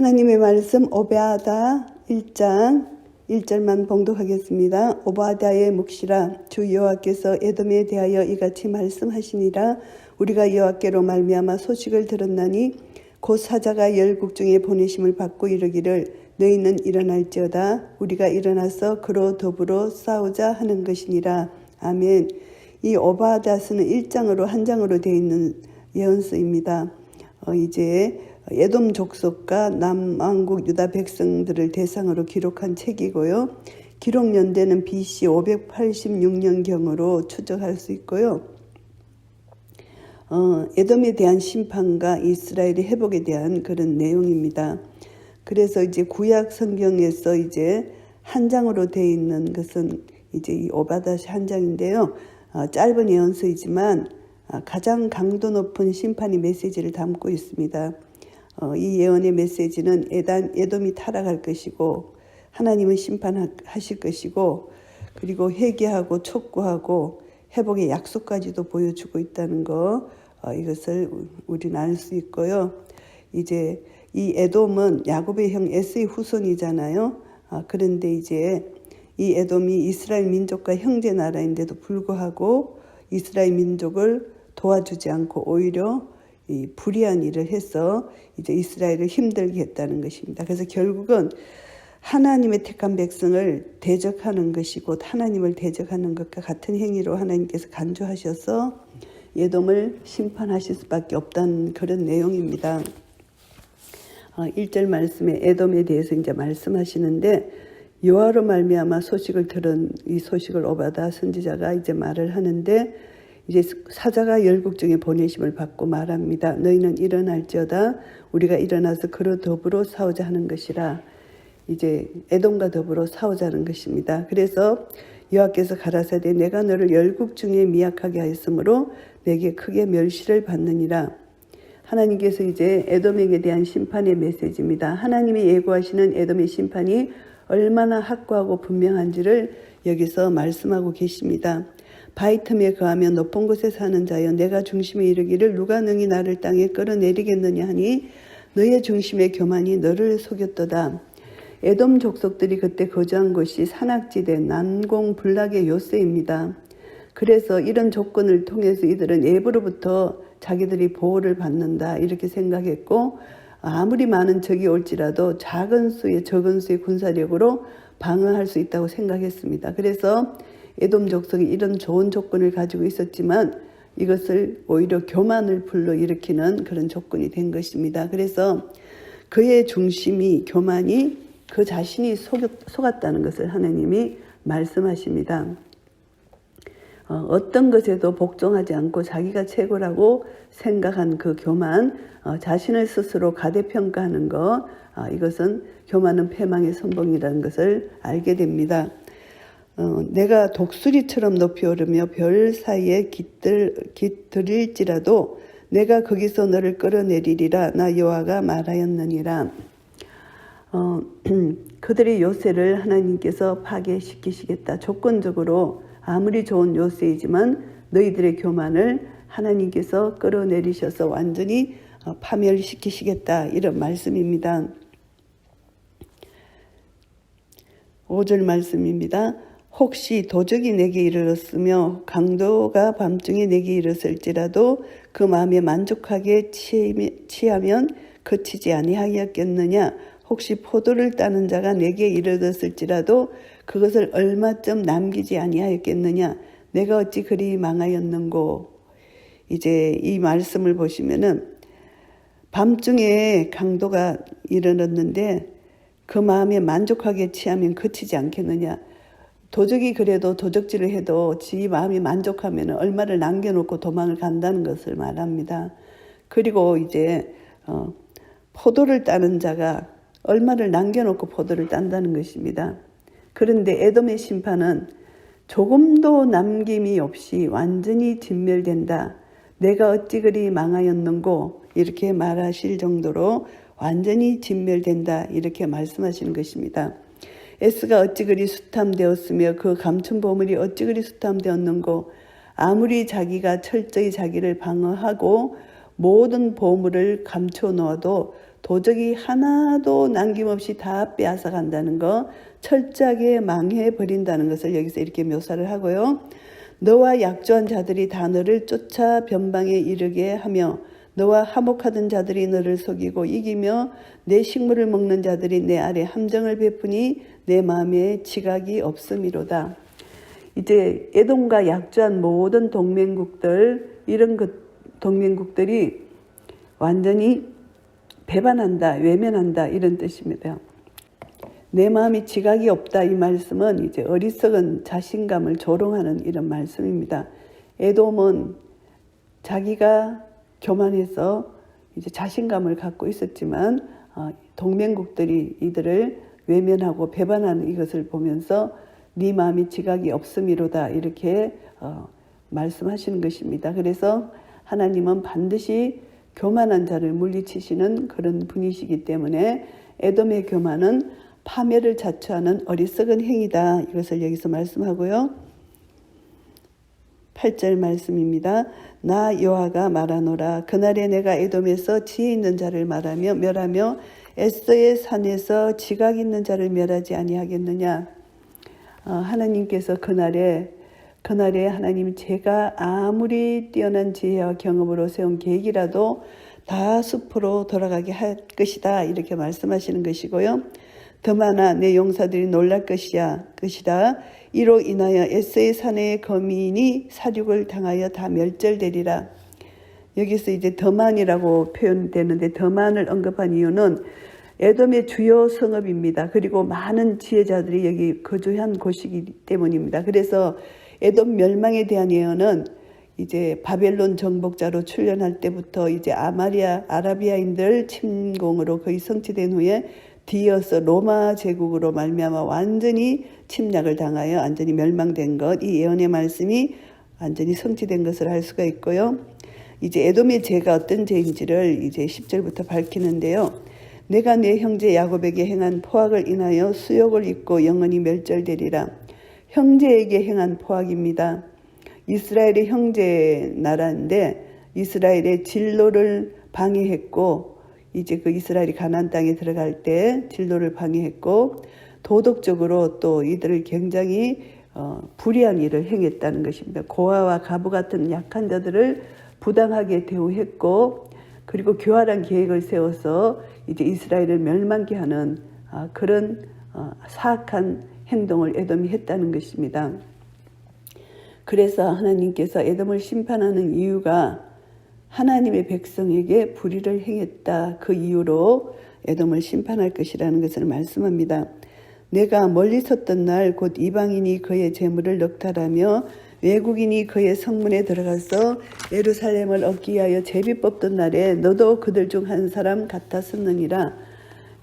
하나님의 말씀 오베아다 1장 1절만 봉독하겠습니다. 오베아다의 묵시라. 주 여호와께서 에돔에 대하여 이같이 말씀하시니라. 우리가 여호와께로 말미암아 소식을 들었나니 곧 사자가 열국 중에 보내심을 받고 이르기를 너희는 일어날지어다. 우리가 일어나서 그로 더불어 싸우자 하는 것이니라. 아멘. 이 오베아다서는 1장으로 한 장으로 되어 있는 예언서입니다. 이제 에돔 족속과 남왕국 유다 백성들을 대상으로 기록한 책이고요. 기록 연대는 BC 586년경으로 추적할 수 있고요. 에돔에 대한 심판과 이스라엘의 회복에 대한 그런 내용입니다. 그래서 이제 구약 성경에서 이제 한 장으로 되어 있는 것은 이제 이 오베아다 한 장인데요. 짧은 예언서이지만 가장 강도 높은 심판의 메시지를 담고 있습니다. 이 예언의 메시지는 에돔이 타락할 것이고 하나님은 심판하실 것이고 그리고 회개하고 촉구하고 회복의 약속까지도 보여주고 있다는 거 이것을 우리는 알 수 있고요. 이제 이 에돔은 야곱의 형 에서의 후손이잖아요. 그런데 이제 이 에돔이 이스라엘 민족과 형제 나라인데도 불구하고 이스라엘 민족을 도와주지 않고 오히려 이 불의한 일을 해서 이제 이스라엘을 힘들게 했다는 것입니다. 그래서 결국은 하나님의 택한 백성을 대적하는 것이 곧 하나님을 대적하는 것과 같은 행위로 하나님께서 간주하셔서 에돔을 심판하실 수밖에 없다는 그런 내용입니다. 1절 말씀에 에돔에 대해서 이제 말씀하시는데 여호와로 말미암아 소식을 들은 이 소식을 오베아다 선지자가 이제 말을 하는데 이제 사자가 열국 중에 보내심을 받고 말합니다. 너희는 일어날지어다. 우리가 일어나서 그로 더불어 싸우자 하는 것이라. 이제 에돔과 더불어 싸우자는 것입니다. 그래서 여호와께서 가라사대 내가 너를 열국 중에 미약하게 하였으므로 내게 크게 멸시를 받느니라. 하나님께서 이제 에돔에게 대한 심판의 메시지입니다. 하나님이 예고하시는 에돔의 심판이 얼마나 확고하고 분명한지를 여기서 말씀하고 계십니다. 바위 틈에 거하며 높은 곳에 사는 자여 내가 중심에 이르기를 누가 능히 나를 땅에 끌어내리겠느냐 하니 너의 중심의 교만이 너를 속였도다. 에돔 족속들이 그때 거주한 곳이 산악지대 난공불락의 요새입니다. 그래서 이런 조건을 통해서 이들은 예부로부터 자기들이 보호를 받는다 이렇게 생각했고 아무리 많은 적이 올지라도 적은 수의 군사력으로 방어할 수 있다고 생각했습니다. 그래서 에돔 족속이 이런 좋은 조건을 가지고 있었지만 이것을 오히려 교만을 불러일으키는 그런 조건이 된 것입니다. 그래서 그의 중심이 교만이 그 자신이 속았다는 것을 하나님이 말씀하십니다. 어떤 것에도 복종하지 않고 자기가 최고라고 생각한 그 교만, 자신을 스스로 가대평가하는 것, 이것은 교만은 패망의 선봉이라는 것을 알게 됩니다. 내가 독수리처럼 높이 오르며 별 사이에 깃들일지라도 내가 거기서 너를 끌어내리리라 나 여호와가 말하였느니라. 그들의 요새를 하나님께서 파괴시키시겠다. 조건적으로 아무리 좋은 요새이지만 너희들의 교만을 하나님께서 끌어내리셔서 완전히 파멸시키시겠다. 이런 말씀입니다. 5절 말씀입니다. 혹시 도적이 내게 이르렀으며 강도가 밤중에 내게 이르렀을지라도 그 마음에 만족하게 취하면 그치지 아니하였겠느냐. 혹시 포도를 따는 자가 내게 이르렀을지라도 그것을 얼마쯤 남기지 아니하였겠느냐. 내가 어찌 그리 망하였는고. 이제 이 말씀을 보시면은 밤중에 강도가 이르렀는데 그 마음에 만족하게 취하면 그치지 않겠느냐. 도적이 그래도 도적질을 해도 지 마음이 만족하면 얼마를 남겨놓고 도망을 간다는 것을 말합니다. 그리고 이제 포도를 따는 자가 얼마를 남겨놓고 포도를 딴다는 것입니다. 그런데 에돔의 심판은 조금도 남김이 없이 완전히 진멸된다. 내가 어찌 그리 망하였는고 이렇게 말하실 정도로 완전히 진멸된다 이렇게 말씀하시는 것입니다. 에스가 어찌 그리 수탐되었으며 그 감춘 보물이 어찌 그리 수탐되었는고. 아무리 자기가 철저히 자기를 방어하고 모든 보물을 감춰 놓아도 도적이 하나도 남김없이 다 빼앗아 간다는 거, 철저하게 망해버린다는 것을 여기서 이렇게 묘사를 하고요. 너와 약조한 자들이 다 너를 쫓아 변방에 이르게 하며 너와 화목하던 자들이 너를 속이고 이기며 내 식물을 먹는 자들이 내 아래 함정을 베푸니 내 마음에 지각이 없음이로다. 이제 에돔과 약조한 모든 동맹국들, 이런 동맹국들이 완전히 배반한다, 외면한다, 이런 뜻입니다. 내 마음이 지각이 없다, 이 말씀은 이제 어리석은 자신감을 조롱하는 이런 말씀입니다. 에돔은 자기가 교만해서 이제 자신감을 갖고 있었지만 동맹국들이 이들을 외면하고 배반하는 이것을 보면서 네 마음이 지각이 없음이로다, 이렇게 말씀하시는 것입니다. 그래서 하나님은 반드시 교만한 자를 물리치시는 그런 분이시기 때문에 에돔의 교만은 파멸을 자초하는 어리석은 행위다, 이것을 여기서 말씀하고요. 8절 말씀입니다. 나 여호와가 말하노라. 그날에 내가 에돔에서 지혜 있는 자를 말하며 멸하며 에서의 산에서 지각 있는 자를 멸하지 아니하겠느냐. 하나님께서 그날에 하나님, 제가 아무리 뛰어난 지혜와 경험으로 세운 계획이라도 다 숲으로 돌아가게 할 것이다, 이렇게 말씀하시는 것이고요. 더 많아 내 용사들이 놀랄 것이다. 이로 인하여 에서의 산의 거민이 사륙을 당하여 다 멸절되리라. 여기서 이제 더만이라고 표현되는데, 더만을 언급한 이유는 에돔의 주요 성읍입니다. 그리고 많은 지혜자들이 여기 거주한 곳이기 때문입니다. 그래서 에돔 멸망에 대한 예언은 이제 바벨론 정복자로 출현할 때부터 이제 아라비아인들 침공으로 거의 성취된 후에 뒤이어서 로마 제국으로 말미암아 완전히 침략을 당하여 완전히 멸망된 것, 이 예언의 말씀이 완전히 성취된 것을 알 수가 있고요. 이제 에돔의 죄가 어떤 죄인지를 이제 10절부터 밝히는데요. 내가 내 형제 야곱에게 행한 포악을 인하여 수욕을 입고 영원히 멸절되리라. 형제에게 행한 포악입니다. 이스라엘의 형제 나라인데 이스라엘의 진로를 방해했고, 이제 그 이스라엘이 가나안 땅에 들어갈 때 진로를 방해했고, 도덕적으로 또 이들을 굉장히 불의한 일을 행했다는 것입니다. 고아와 가부 같은 약한 자들을 부당하게 대우했고, 그리고 교활한 계획을 세워서 이제 이스라엘을 멸망케 하는 그런 사악한 행동을 에돔이 했다는 것입니다. 그래서 하나님께서 에돔을 심판하는 이유가 하나님의 백성에게 불의를 행했다, 그 이유로 에돔을 심판할 것이라는 것을 말씀합니다. 내가 멀리 섰던 날 곧 이방인이 그의 재물을 넉탈하며 외국인이 그의 성문에 들어가서 예루살렘을 얻기 위하여 제비 뽑던 날에 너도 그들 중 한 사람 같았었느니라.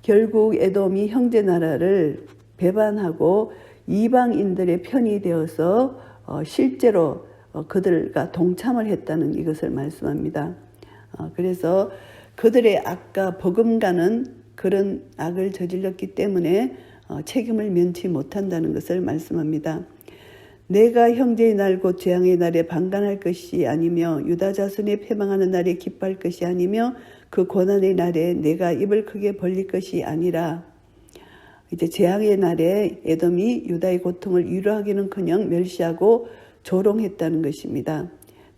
결국 에돔이 형제 나라를 배반하고 이방인들의 편이 되어서 실제로 그들과 동참을 했다는 이것을 말씀합니다. 그래서 그들의 악과 버금가는 그런 악을 저질렀기 때문에 책임을 면치 못한다는 것을 말씀합니다. 내가 형제의 날 곧 재앙의 날에 방관할 것이 아니며 유다 자손이 패망하는 날에 기뻐할 것이 아니며 그 고난의 날에 내가 입을 크게 벌릴 것이 아니라. 이제 재앙의 날에 에돔이 유다의 고통을 위로하기는커녕 멸시하고 조롱했다는 것입니다.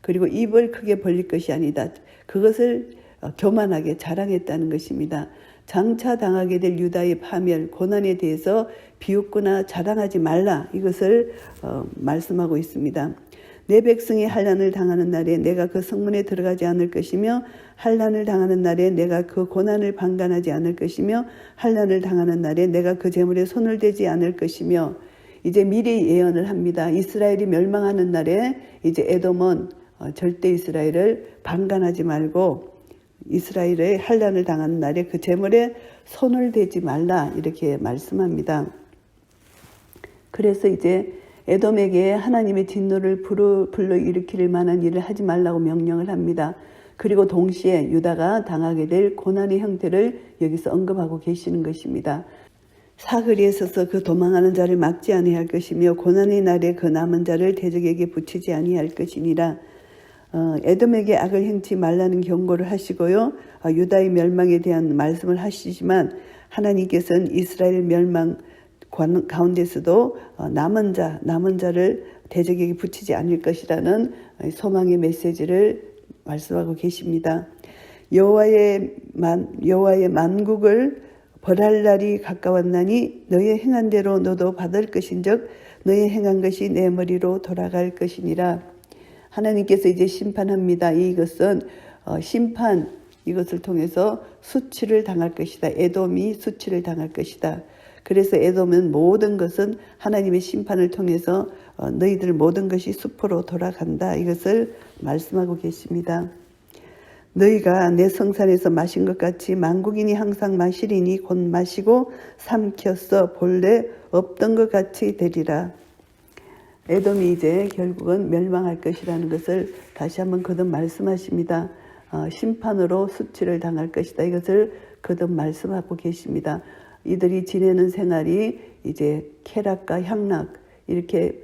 그리고 입을 크게 벌릴 것이 아니다. 그것을 교만하게 자랑했다는 것입니다. 장차 당하게 될 유다의 파멸, 고난에 대해서 비웃거나 자랑하지 말라, 이것을 말씀하고 있습니다. 내 백성이 환난을 당하는 날에 내가 그 성문에 들어가지 않을 것이며 환난을 당하는 날에 내가 그 고난을 방관하지 않을 것이며 환난을 당하는 날에 내가 그 재물에 손을 대지 않을 것이며, 이제 미리 예언을 합니다. 이스라엘이 멸망하는 날에 이제 에돔은 절대 이스라엘을 방관하지 말고 이스라엘의 환난을 당하는 날에 그 재물에 손을 대지 말라, 이렇게 말씀합니다. 그래서 이제 에돔에게 하나님의 진노를 불러일으킬 만한 일을 하지 말라고 명령을 합니다. 그리고 동시에 유다가 당하게 될 고난의 형태를 여기서 언급하고 계시는 것입니다. 사거리에 서서 그 도망하는 자를 막지 아니할 것이며 고난의 날에 그 남은 자를 대적에게 붙이지 아니할 것이니라. 에돔에게 악을 행치 말라는 경고를 하시고요. 유다의 멸망에 대한 말씀을 하시지만 하나님께서는 이스라엘 멸망 가운데서도 남은 자를 대적에게 붙이지 않을 것이라는 소망의 메시지를 말씀하고 계십니다. 여호와의 만국을 벌할 날이 가까웠나니 너의 행한 대로 너도 받을 것인즉 너의 행한 것이 내 머리로 돌아갈 것이니라. 하나님께서 이제 심판합니다. 이것은 심판, 이것을 통해서 수치를 당할 것이다. 에돔이 수치를 당할 것이다. 그래서 에돔은 모든 것은 하나님의 심판을 통해서 너희들 모든 것이 수포로 돌아간다. 이것을 말씀하고 계십니다. 너희가 내 성산에서 마신 것 같이 만국인이 항상 마시리니 곧 마시고 삼켰어 본래 없던 것 같이 되리라. 에돔이 이제 결국은 멸망할 것이라는 것을 다시 한번 거듭 말씀하십니다. 심판으로 수치를 당할 것이다. 이것을 거듭 말씀하고 계십니다. 이들이 지내는 생활이 이제 쾌락과 향락 이렇게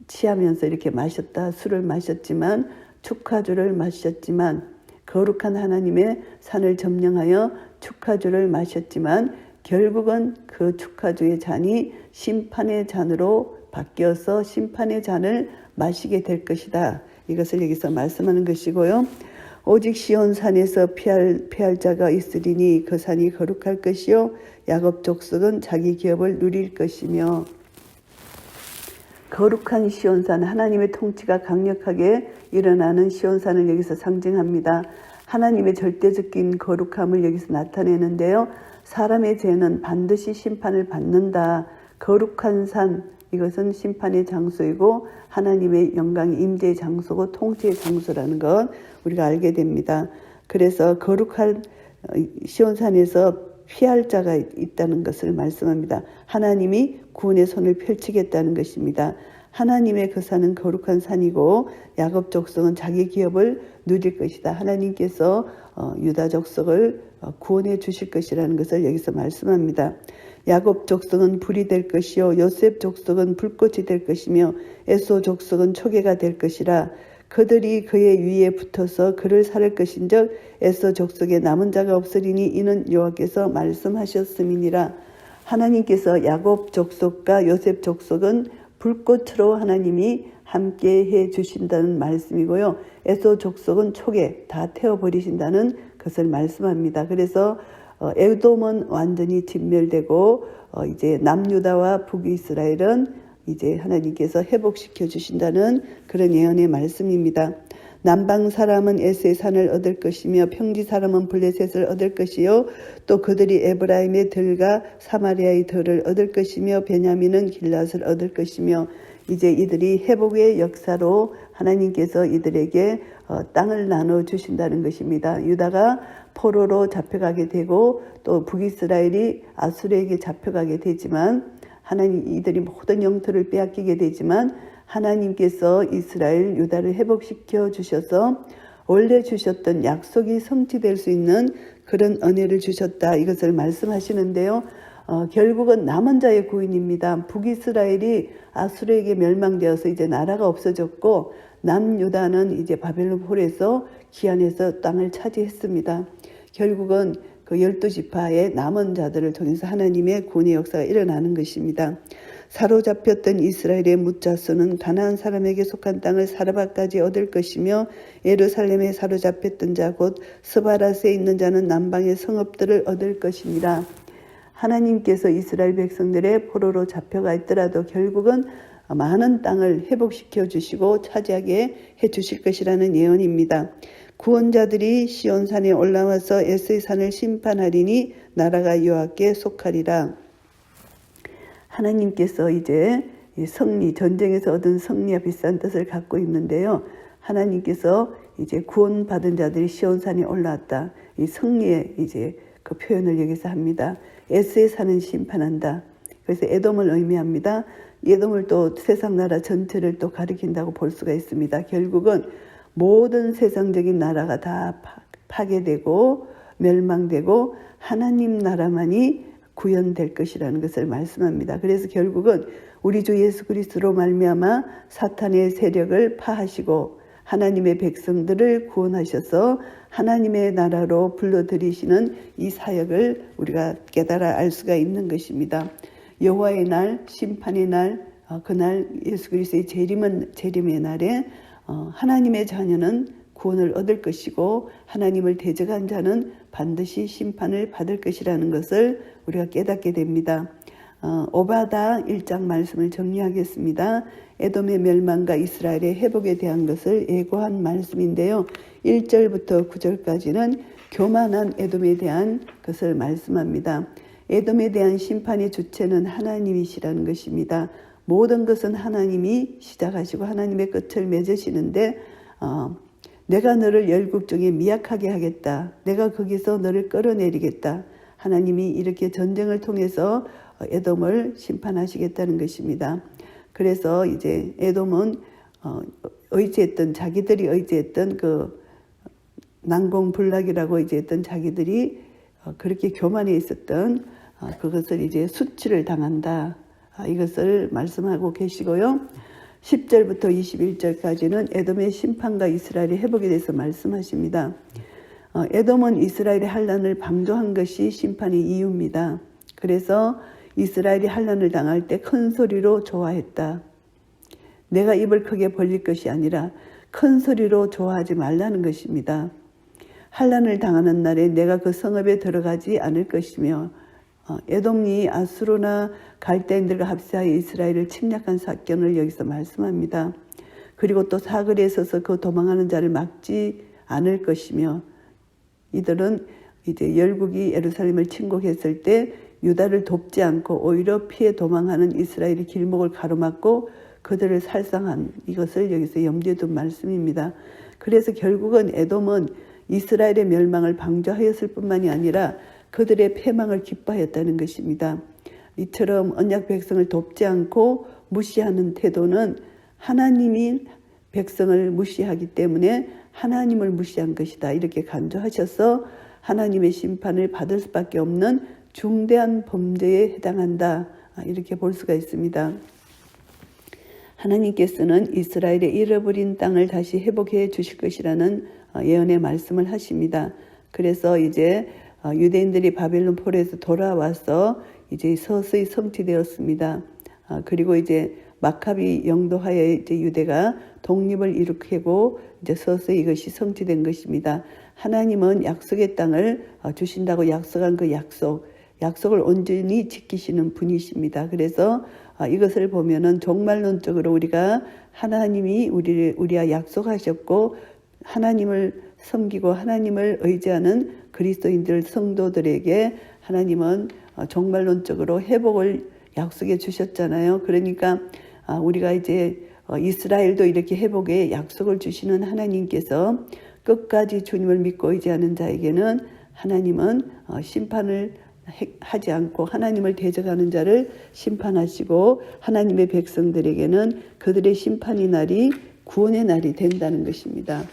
취하면서 이렇게 마셨다. 술을 마셨지만 축하주를 마셨지만 거룩한 하나님의 산을 점령하여 축하주를 마셨지만 결국은 그 축하주의 잔이 심판의 잔으로 바뀌어서 심판의 잔을 마시게 될 것이다. 이것을 여기서 말씀하는 것이고요. 오직 시온산에서 피할 자가 있으리니 그 산이 거룩할 것이요 야곱 족속은 자기 기업을 누릴 것이며. 거룩한 시온산, 하나님의 통치가 강력하게 일어나는 시온산을 여기서 상징합니다. 하나님의 절대적인 거룩함을 여기서 나타내는데요. 사람의 죄는 반드시 심판을 받는다. 거룩한 산, 이것은 심판의 장소이고 하나님의 영광의 임재의 장소고 통치의 장소라는 것 우리가 알게 됩니다. 그래서 거룩한 시온산에서 피할 자가 있다는 것을 말씀합니다. 하나님이 구원의 손을 펼치겠다는 것입니다. 하나님의 그 산은 거룩한 산이고 야곱 족속은 자기 기업을 누릴 것이다. 하나님께서 유다 족속을 구원해 주실 것이라는 것을 여기서 말씀합니다. 야곱 족속은 불이 될 것이요 요셉 족속은 불꽃이 될 것이며 에소 족속은 초계가 될 것이라. 그들이 그의 위에 붙어서 그를 살을 것인즉 에서 족속에 남은 자가 없으리니 이는 여호와께서 말씀하셨음이니라. 하나님께서 야곱 족속과 요셉 족속은 불꽃으로 하나님이 함께 해 주신다는 말씀이고요. 에서 족속은 촉에 다 태워버리신다는 것을 말씀합니다. 그래서 에돔은 완전히 진멸되고 이제 남유다와 북이스라엘은 이제 하나님께서 회복시켜 주신다는 그런 예언의 말씀입니다. 남방 사람은 에스의 산을 얻을 것이며 평지 사람은 블레셋을 얻을 것이요 또 그들이 에브라임의 들과 사마리아의 들을 얻을 것이며 베냐민은 길랏을 얻을 것이며. 이제 이들이 회복의 역사로 하나님께서 이들에게 땅을 나눠 주신다는 것입니다. 유다가 포로로 잡혀가게 되고 또 북이스라엘이 아수르에게 잡혀가게 되지만 하나님 이들이 모든 영토를 빼앗기게 되지만 하나님께서 이스라엘 유다를 회복시켜 주셔서 원래 주셨던 약속이 성취될 수 있는 그런 은혜를 주셨다. 이것을 말씀하시는데요. 결국은 남은 자의 구인입니다. 북이스라엘이 아수르에게 멸망되어서 이제 나라가 없어졌고 남유다는 이제 바벨론 홀에서 기한에서 땅을 차지했습니다. 결국은 그 12지파의 남은 자들을 통해서 하나님의 구원의 역사가 일어나는 것입니다. 사로잡혔던 이스라엘의 뭇자손은 가나안 사람에게 속한 땅을 사르바까지 얻을 것이며 예루살렘에 사로잡혔던 자 곧 스바랏에 있는 자는 남방의 성읍들을 얻을 것이니라. 하나님께서 이스라엘 백성들의 포로로 잡혀가 있더라도 결국은 많은 땅을 회복시켜 주시고 차지하게 해 주실 것이라는 예언입니다. 구원자들이 시온산에 올라와서 에스의 산을 심판하리니 나라가 여호와께 속하리라. 하나님께서 이제 승리, 전쟁에서 얻은 승리와 비슷한 뜻을 갖고 있는데요. 하나님께서 이제 구원받은 자들이 시온산에 올라왔다. 이 승리의 이제 그 표현을 여기서 합니다. 에스의 산은 심판한다. 그래서 에돔을 의미합니다. 에돔을 또 세상 나라 전체를 또 가리킨다고 볼 수가 있습니다. 결국은 모든 세상적인 나라가 다 파괴되고 멸망되고 하나님 나라만이 구현될 것이라는 것을 말씀합니다. 그래서 결국은 우리 주 예수 그리스도로 말미암아 사탄의 세력을 파하시고 하나님의 백성들을 구원하셔서 하나님의 나라로 불러들이시는 이 사역을 우리가 깨달아 알 수가 있는 것입니다. 여호와의 날, 심판의 날, 그날 예수 그리스도의 재림의 날에 하나님의 자녀는 구원을 얻을 것이고 하나님을 대적한 자는 반드시 심판을 받을 것이라는 것을 우리가 깨닫게 됩니다. 오바다 1장 말씀을 정리하겠습니다. 에돔의 멸망과 이스라엘의 회복에 대한 것을 예고한 말씀인데요. 1절부터 9절까지는 교만한 에돔에 대한 것을 말씀합니다. 에돔에 대한 심판의 주체는 하나님이시라는 것입니다. 모든 것은 하나님이 시작하시고 하나님의 끝을 맺으시는데 내가 너를 열국 중에 미약하게 하겠다. 내가 거기서 너를 끌어내리겠다. 하나님이 이렇게 전쟁을 통해서 에돔을 심판하시겠다는 것입니다. 그래서 이제 에돔은 자기들이 의지했던 그 난공불락이라고 이제 했던 자기들이 그렇게 교만해 있었던 그것을 이제 수치를 당한다. 이것을 말씀하고 계시고요. 10절부터 21절까지는 에돔의 심판과 이스라엘의 회복에 대해서 말씀하십니다. 에돔은 이스라엘의 환난을 방조한 것이 심판의 이유입니다. 그래서 이스라엘이 환난을 당할 때 큰 소리로 좋아했다. 내가 입을 크게 벌릴 것이 아니라 큰 소리로 좋아하지 말라는 것입니다. 환난을 당하는 날에 내가 그 성읍에 들어가지 않을 것이며 에돔이 아수르나 갈대인들과 합세하여 이스라엘을 침략한 사건을 여기서 말씀합니다. 그리고 또 사거리에 서서 그 도망하는 자를 막지 않을 것이며 이들은 이제 열국이 예루살렘을 침공했을 때 유다를 돕지 않고 오히려 피해 도망하는 이스라엘의 길목을 가로막고 그들을 살상한 이것을 여기서 염두에 둔 말씀입니다. 그래서 결국은 에돔은 이스라엘의 멸망을 방조하였을 뿐만이 아니라 그들의 패망을 기뻐하였다는 것입니다. 이처럼 언약 백성을 돕지 않고 무시하는 태도는 하나님이 백성을 무시하기 때문에 하나님을 무시한 것이다. 이렇게 간주하셔서 하나님의 심판을 받을 수밖에 없는 중대한 범죄에 해당한다. 이렇게 볼 수가 있습니다. 하나님께서는 이스라엘의 잃어버린 땅을 다시 회복해 주실 것이라는 예언의 말씀을 하십니다. 그래서 이제 유대인들이 바벨론 포로에서 돌아와서 이제 서서히 성취되었습니다. 그리고 이제 마카비 영도하에 이제 유대가 독립을 일으키고 이제 서서히 이것이 성취된 것입니다. 하나님은 약속의 땅을 주신다고 약속한 그 약속을 온전히 지키시는 분이십니다. 그래서 이것을 보면은 종말론적으로 우리가 하나님이 우리와 약속하셨고 하나님을 섬기고 하나님을 의지하는 그리스도인들 성도들에게 하나님은 종말론적으로 회복을 약속해 주셨잖아요. 그러니까 우리가 이제 이스라엘도 이렇게 회복의 약속을 주시는 하나님께서 끝까지 주님을 믿고 의지하는 자에게는 하나님은 심판을 하지 않고 하나님을 대적하는 자를 심판하시고 하나님의 백성들에게는 그들의 심판의 날이 구원의 날이 된다는 것입니다.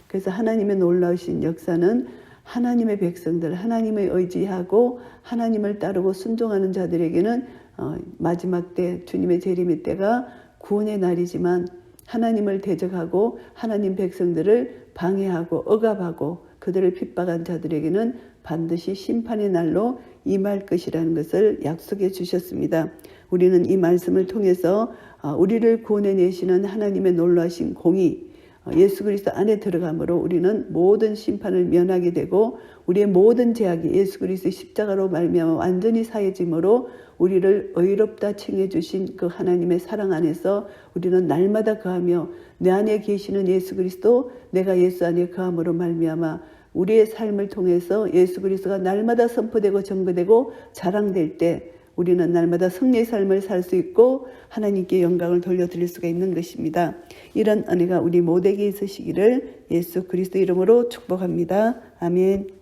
그래서 하나님의 놀라우신 역사는 하나님의 백성들, 하나님을 의지하고 하나님을 따르고 순종하는 자들에게는 마지막 때 주님의 재림의 때가 구원의 날이지만 하나님을 대적하고 하나님 백성들을 방해하고 억압하고 그들을 핍박한 자들에게는 반드시 심판의 날로 임할 것이라는 것을 약속해 주셨습니다. 우리는 이 말씀을 통해서 우리를 구원해내시는 하나님의 놀라신 공의, 예수 그리스도 안에 들어감으로 우리는 모든 심판을 면하게 되고 우리의 모든 죄악이 예수 그리스도의 십자가로 말미암아 완전히 사해짐으로 우리를 의롭다 칭해 주신 그 하나님의 사랑 안에서 우리는 날마다 거하며 내 안에 계시는 예수 그리스도, 내가 예수 안에 거함으로 말미암아 우리의 삶을 통해서 예수 그리스도가 날마다 선포되고 전거되고 자랑될 때 우리는 날마다 승리의 삶을 살 수 있고 하나님께 영광을 돌려드릴 수가 있는 것입니다. 이런 은혜가 우리 모두에게 있으시기를 예수 그리스도 이름으로 축복합니다. 아멘.